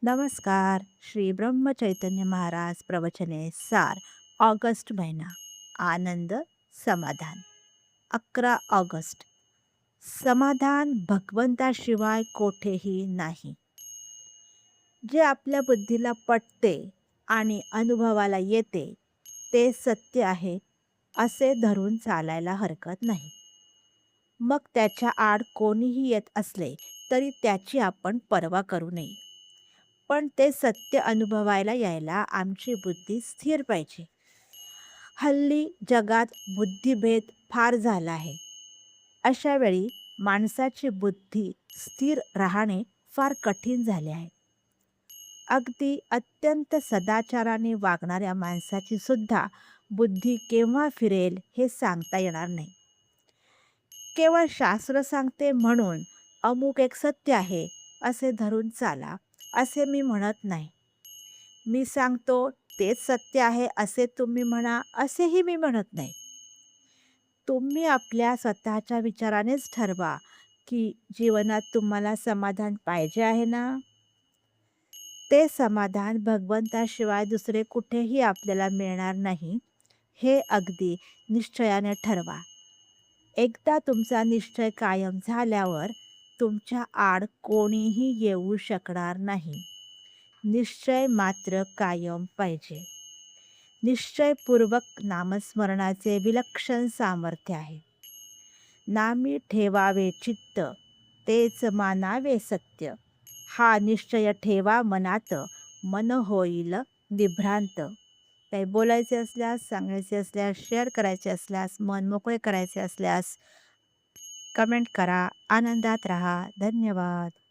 नमस्कार. श्री ब्रह्म चैतन्य महाराज प्रवचने सार. ऑगस्ट महिना. आनंद, समाधान. 11 ऑगस्ट. समाधान भगवंताशिवाय कोठेही नाही. जे आपल्या बुद्धीला पटते आणि अनुभवाला येते ते सत्य आहे असे धरून चालायला हरकत नाही. मग त्याच्या आड कोणीही येत असले तरी त्याची आपण पर्वा करू नये. पण ते सत्य अनुभवायला यायला आमची बुद्धी स्थिर पाहिजे. हल्ली जगात बुद्धिभेद फार झाला आहे. अशा वेळी माणसाची बुद्धी स्थिर राहणे फार कठीण झाले आहे. अगदी अत्यंत सदाचाराने वागणाऱ्या माणसाची सुद्धा बुद्धी केव्हा फिरेल हे सांगता येणार नाही. केवळ शास्त्र सांगते म्हणून अमुक एक सत्य आहे असे धरून चाला असे मी म्हणत नाही. मी सांगतो तेच सत्य आहे असे तुम्ही म्हणा असेही मी म्हणत नाही. तुम्ही आपल्या स्वतःच्या विचारानेच ठरवा की जीवनात तुम्हाला समाधान पाहिजे आहे ना. ते समाधान भगवंताशिवाय दुसरे कुठेही आपल्याला मिळणार नाही हे अगदी निश्चयाने ठरवा. एकदा तुमचा निश्चय कायम झाल्यावर तुमच्या आड कोणीही येऊ शकणार नाही. निश्चय मात्र कायम पाहिजे. निश्चयपूर्वक नामस्मरणाचे विलक्षण सामर्थ्य आहे. नामी ठेवावे चित्त, तेच मानावे सत्य. हा निश्चय ठेवा मनात, मन होईल निभ्रांत. काही बोलायचे असल्यास, सांगायचे असल्यास, शेअर करायचे असल्यास, मन मोकळे करायचे असल्यास कमेंट करा. आनंदात राहा. धन्यवाद.